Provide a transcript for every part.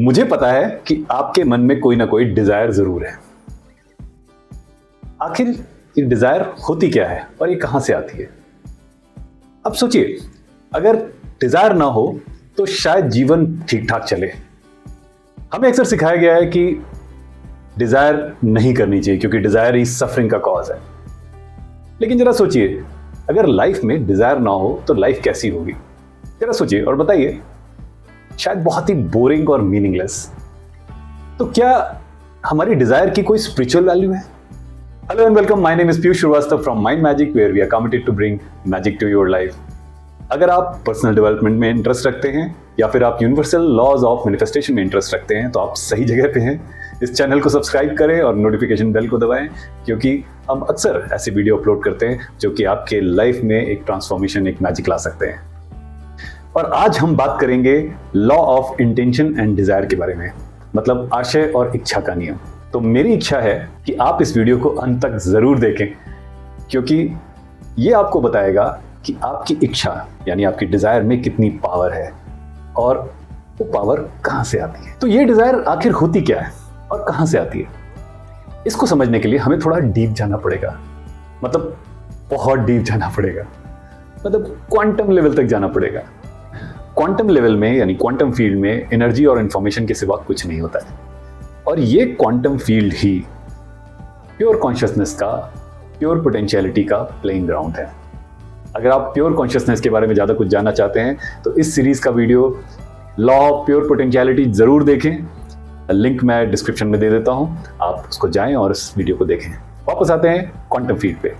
मुझे पता है कि आपके मन में कोई ना कोई डिजायर जरूर है। आखिर ये डिजायर होती क्या है और ये कहां से आती है? अब सोचिए, अगर डिजायर ना हो तो शायद जीवन ठीक ठाक चले। हमें अक्सर सिखाया गया है कि डिजायर नहीं करनी चाहिए क्योंकि डिजायर ही सफरिंग का कॉज है। लेकिन जरा सोचिए, अगर लाइफ में डिजायर ना हो तो लाइफ कैसी होगी? जरा सोचिए और बताइए। शायद बहुत ही बोरिंग और मीनिंगलेस। तो क्या हमारी डिजायर की कोई स्पिरिचुअल वैल्यू है? Hello and welcome, my name is Piyush Shrivastava from mind magic, where we are committed to bring magic to your life. अगर आप पर्सनल डेवलपमेंट में इंटरेस्ट रखते हैं या फिर आप यूनिवर्सल लॉज ऑफ मैनिफेस्टेशन में इंटरेस्ट रखते हैं तो आप सही जगह पे हैं। इस चैनल को सब्सक्राइब करें और नोटिफिकेशन बेल को दबाएं, क्योंकि हम अक्सर ऐसे वीडियो अपलोड करते हैं जो कि आपके लाइफ में एक ट्रांसफॉर्मेशन, एक मैजिक ला सकते हैं। और आज हम बात करेंगे law of intention and desire के बारे में, मतलब आशय और इच्छा का नियम। तो मेरी इच्छा है कि आप इस वीडियो को अंत तक जरूर देखें, क्योंकि ये आपको बताएगा कि आपकी इच्छा यानी आपकी डिजायर में कितनी पावर है और वो पावर कहां से आती है। तो ये डिजायर आखिर होती क्या है और कहां से आती है, इसको समझने के लिए हमें थोड़ा डीप जाना पड़ेगा। मतलब बहुत डीप जाना पड़ेगा, मतलब क्वांटम लेवल तक जाना पड़ेगा। क्वांटम लेवल में यानी क्वांटम फील्ड में एनर्जी और इंफॉर्मेशन के सिवा कुछ नहीं होता है। और ये क्वांटम फील्ड ही प्योर कॉन्शियसनेस का, प्योर पोटेंशियलिटी का प्लेइंग ग्राउंड है। अगर आप प्योर कॉन्शियसनेस के बारे में ज़्यादा कुछ जानना चाहते हैं तो इस सीरीज का video law of pure potentiality जरूर देखें। लिंक मैं डिस्क्रिप्शन में दे देता हूं, आप उसको जाएं और इस वीडियो को देखें। वापस आते हैं क्वांटम फील्ड पे।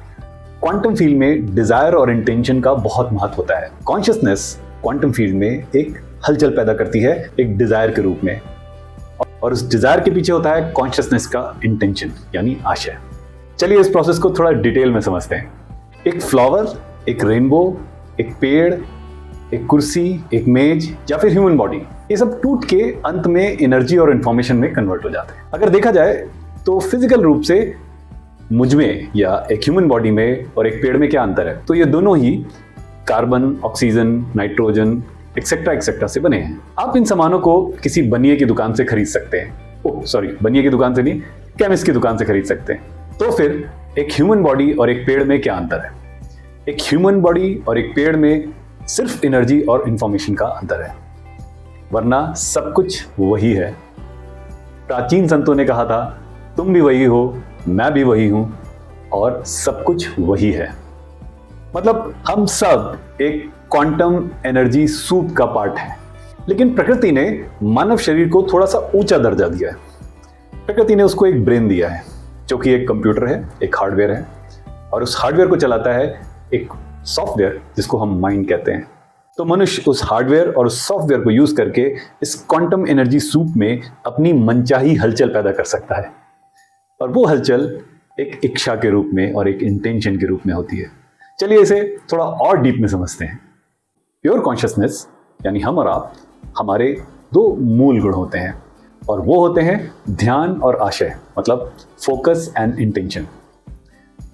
क्वांटम फील्ड में डिजायर और इंटेंशन का बहुत महत्व होता है। कॉन्शियसनेस क्वांटम फील्ड में एक हलचल पैदा करती है एक डिजायर के रूप में, और उस डिजायर के पीछे होता है कॉन्शियसनेस का इंटेंशन यानी आशय। चलिए इस प्रोसेस को थोड़ा डिटेल में समझते हैं। एक फ्लावर, एक रेनबो, एक पेड़, एक कुर्सी, एक मेज या फिर ह्यूमन बॉडी, ये सब टूट के अंत में एनर्जी और इंफॉर्मेशन में कन्वर्ट हो जाते हैं। अगर देखा जाए तो फिजिकल रूप से मुझ में या एक ह्यूमन बॉडी में और एक पेड़ में क्या अंतर है? तो ये दोनों ही कार्बन, ऑक्सीजन, नाइट्रोजन एक्सेट्रा से बने हैं। आप इन सामानों को किसी बनिए की दुकान से खरीद सकते हैं। बनिए की दुकान से नहीं, केमिस्ट की दुकान से खरीद सकते हैं। तो फिर एक ह्यूमन बॉडी और एक पेड़ में क्या अंतर है? एक ह्यूमन बॉडी और एक पेड़ में सिर्फ एनर्जी और इंफॉर्मेशन का अंतर है, वरना सब कुछ वही है। प्राचीन संतों ने कहा था, तुम भी वही हो, मैं भी वही हूं और सब कुछ वही है। मतलब हम सब एक क्वांटम एनर्जी सूप का पार्ट है। लेकिन प्रकृति ने मानव शरीर को थोड़ा सा ऊंचा दर्जा दिया है। प्रकृति ने उसको एक ब्रेन दिया है, जो कि एक कंप्यूटर है, एक हार्डवेयर है, और उस हार्डवेयर को चलाता है एक सॉफ्टवेयर जिसको हम माइंड कहते हैं। तो मनुष्य उस हार्डवेयर और उस सॉफ्टवेयर को यूज करके इस क्वांटम एनर्जी सूप में अपनी मनचाही हलचल पैदा कर सकता है, और वो हलचल एक इच्छा के रूप में और एक इंटेंशन के रूप में होती है। चलिए इसे थोड़ा और डीप में समझते हैं। प्योर कॉन्शियसनेस यानी हम और आप, हमारे दो मूल गुण होते हैं, और वो होते हैं ध्यान और आशय, मतलब फोकस एंड इंटेंशन।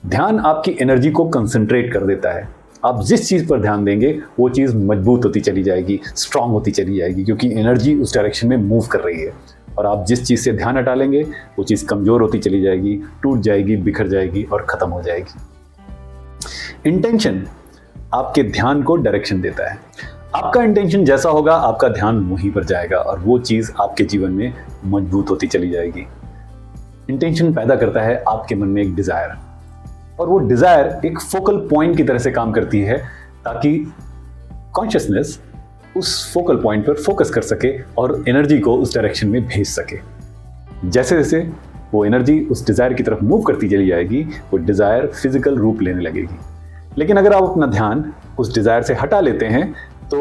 ध्यान आपकी एनर्जी को कंसंट्रेट कर देता है। आप जिस चीज पर ध्यान देंगे वो चीज मजबूत होती चली जाएगी, स्ट्रांग होती चली जाएगी, क्योंकि एनर्जी उस डायरेक्शन में मूव कर रही है। और आप जिस चीज से ध्यान हटा लेंगे वो चीज कमजोर होती चली जाएगी, टूट जाएगी, बिखर जाएगी और खत्म हो जाएगी। इंटेंशन आपके ध्यान को डायरेक्शन देता है। आपका इंटेंशन जैसा होगा आपका ध्यान वहीं पर जाएगा और वो चीज आपके जीवन में मजबूत होती चली जाएगी। इंटेंशन पैदा करता है आपके मन में एक डिजायर, और वो डिजायर एक फोकल पॉइंट की तरह से काम करती है, ताकि कॉन्शियसनेस उस फोकल पॉइंट पर फोकस कर सके और एनर्जी को उस डायरेक्शन में भेज सके। जैसे जैसे वो एनर्जी उस डिजायर की तरफ मूव करती चली जाएगी, वो डिजायर फिजिकल रूप लेने लगेगी। लेकिन अगर आप अपना ध्यान उस डिजायर से हटा लेते हैं तो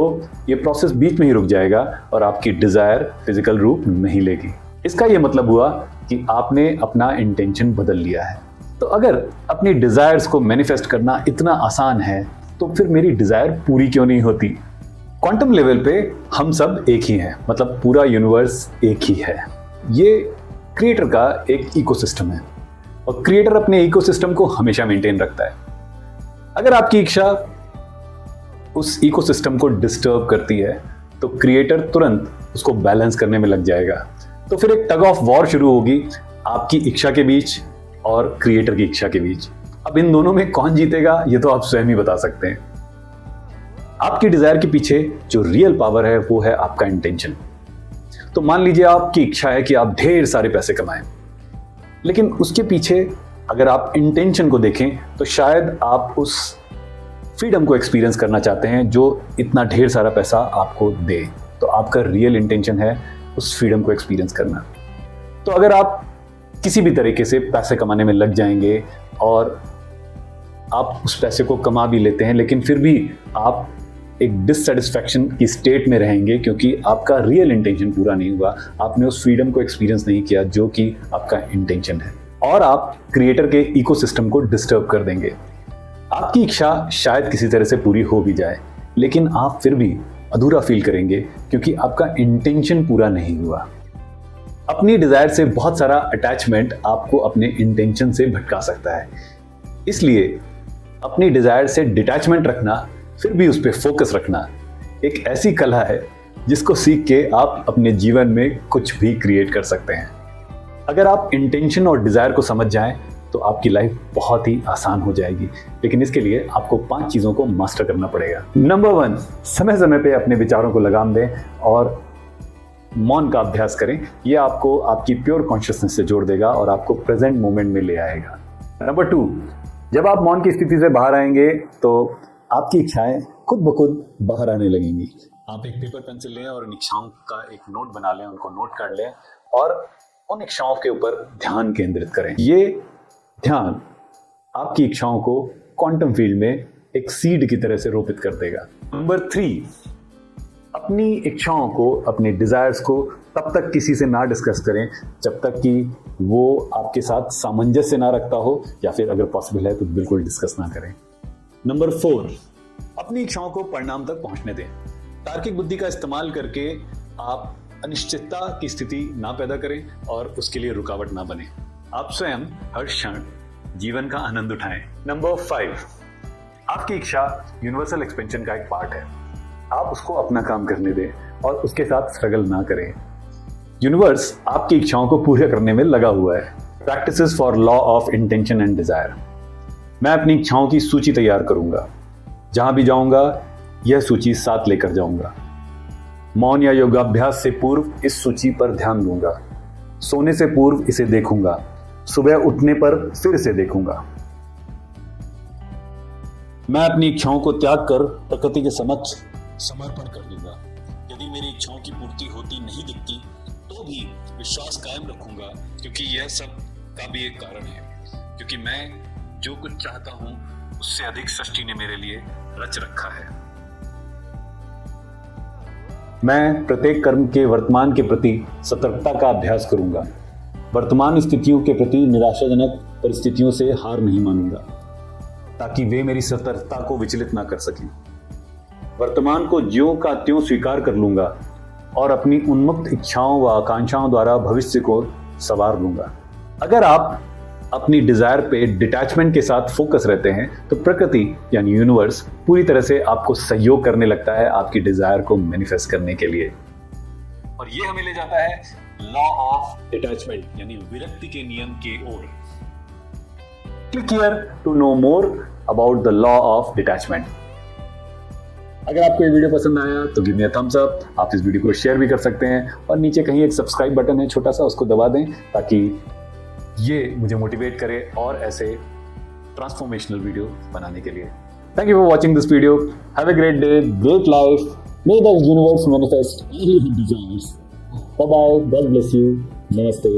ये प्रोसेस बीच में ही रुक जाएगा और आपकी डिजायर फिजिकल रूप नहीं लेगी। इसका ये मतलब हुआ कि आपने अपना इंटेंशन बदल लिया है। तो अगर अपनी डिजायर्स को मैनिफेस्ट करना इतना आसान है तो फिर मेरी डिजायर पूरी क्यों नहीं होती? क्वांटम लेवल पे हम सब एक ही हैं, मतलब पूरा यूनिवर्स एक ही है। ये क्रिएटर का एक इकोसिस्टम है, और क्रिएटर अपने इकोसिस्टम को हमेशा मेंटेन रखता है। अगर आपकी इच्छा उस इकोसिस्टम को डिस्टर्ब करती है तो क्रिएटर तुरंत उसको बैलेंस करने में लग जाएगा। तो फिर एक टग ऑफ वॉर शुरू होगी आपकी इच्छा के बीच और क्रिएटर की इच्छा के बीच। अब इन दोनों में कौन जीतेगा ये तो आप स्वयं ही बता सकते हैं। आपकी डिजायर के पीछे जो रियल पावर है वो है आपका इंटेंशन। तो मान लीजिए आपकी इच्छा है कि आप ढेर सारे पैसे कमाएं, लेकिन उसके पीछे अगर आप इंटेंशन को देखें तो शायद आप उस फ्रीडम को एक्सपीरियंस करना चाहते हैं जो इतना ढेर सारा पैसा आपको दे। तो आपका रियल इंटेंशन है उस फ्रीडम को एक्सपीरियंस करना। तो अगर आप किसी भी तरीके से पैसे कमाने में लग जाएंगे और आप उस पैसे को कमा भी लेते हैं, लेकिन फिर भी आप एक डिससेटिस्फैक्शन की स्टेट में रहेंगे क्योंकि आपका रियल इंटेंशन पूरा नहीं हुआ, आपने उस फ्रीडम को एक्सपीरियंस नहीं किया जो कि आपका इंटेंशन है, और आप क्रिएटर के इकोसिस्टम को डिस्टर्ब कर देंगे। आपकी इच्छा शायद किसी तरह से पूरी हो भी जाए, लेकिन आप फिर भी अधूरा फील करेंगे क्योंकि आपका इंटेंशन पूरा नहीं हुआ। अपनी डिजायर से बहुत सारा अटैचमेंट आपको अपने इंटेंशन से भटका सकता है, इसलिए अपनी डिजायर से डिटैचमेंट रखना, फिर भी उस पर फोकस रखना एक ऐसी कला है जिसको सीख के आप अपने जीवन में कुछ भी क्रिएट कर सकते हैं। अगर आप इंटेंशन और डिजायर को समझ जाएं तो आपकी लाइफ बहुत ही आसान हो जाएगी, लेकिन इसके लिए आपको 5 चीजों को मास्टर करना पड़ेगा। नंबर 1, समय समय पे अपने विचारों को लगाम दें और मौन का अभ्यास करें। यह आपको आपकी प्योर कॉन्शियसनेस से जोड़ देगा और आपको प्रेजेंट मोमेंट में ले आएगा। नंबर 2, जब आप मौन की स्थिति से बाहर आएंगे तो आपकी इच्छाएं खुद ब खुद बाहर आने लगेंगी। आप एक पेपर पेंसिल लें और उन इच्छाओं का एक नोट बना लें, उनको नोट कर लें और उन इच्छाओं के ऊपर ध्यान केंद्रित करें। ये ध्यान आपकी इच्छाओं को क्वांटम फील्ड में एक सीड की तरह से रोपित कर देगा। नंबर 3, अपनी इच्छाओं को, अपने डिजायर्स को तब तक किसी से ना डिस्कस करें जब तक कि वो आपके साथ सामंजस्य ना रखता हो, या फिर अगर पॉसिबल है तो बिल्कुल डिस्कस ना करें। नंबर 4, अपनी इच्छाओं को परिणाम तक पहुंचने दें। तार्किक बुद्धि का इस्तेमाल करके आप अनिश्चितता की स्थिति ना पैदा करें और उसके लिए रुकावट ना बने। आप स्वयं हर क्षण जीवन का आनंद उठाएं। नंबर 5, आपकी इच्छा यूनिवर्सल एक्सपेंशन का एक पार्ट है। आप उसको अपना काम करने दें और उसके साथ स्ट्रगल ना करें। यूनिवर्स आपकी इच्छाओं को पूरा करने में लगा हुआ है। Practices for law of intention and desire. मैं अपनी इच्छाओं की सूची तैयार करूंगा, जहां भी जाऊंगा यह सूची साथ लेकर जाऊंगा। मौन या योगाभ्यास से पूर्व इस सूची पर ध्यान दूंगा। सोने से पूर्व इसे देखूंगा, सुबह उठने पर फिर इसे देखूंगा। मैं अपनी इच्छाओं को त्याग कर प्रकृति के समक्ष समर्पण कर दूंगा। यदि मेरी इच्छाओं की पूर्ति होती नहीं दिखती तो भी विश्वास कायम रखूंगा, क्योंकि यह सब का भी एक कारण है, क्योंकि मैं जो कुछ चाहता हूं उससे अधिक सृष्टि ने मेरे लिए रच रखा है। मैं प्रत्येक कर्म के वर्तमान के प्रति सतर्कता का अभ्यास करूंगा। वर्तमान स्थितियों के प्रति निराशाजनक परिस्थितियों से हार नहीं मानूंगा, ताकि वे मेरी सतर्कता को विचलित ना कर सकें। वर्तमान को ज्यों का त्यों स्वीकार कर लूंगा और अपनी उन्मुक्त इच्छाओं व आकांक्षाओं द्वारा भविष्य को संवार लूंगा। अगर आप अपनी डिजायर पे डिटैचमेंट के साथ फोकस रहते हैं तो प्रकृति यानी यूनिवर्स पूरी तरह से आपको सहयोग करने लगता है आपकी डिजायर को मैनिफेस्ट करने के लिए। और ये हमें ले जाता है लॉ ऑफ डिटैचमेंट यानी विरक्ति के नियम की ओर। Click here to know more about the law of detachment. अगर आपको ये वीडियो पसंद आया तो give me a thumbs up. आप इस वीडियो को शेयर भी कर सकते हैं और नीचे कहीं एक सब्सक्राइब बटन है छोटा सा, उसको दबा दें ताकि ये मुझे मोटिवेट करे और ऐसे ट्रांसफॉर्मेशनल वीडियो बनाने के लिए। Thank you for watching this video. Have a great day, great life. May the universe manifest all your desires. Bye bye, God bless you. नमस्ते।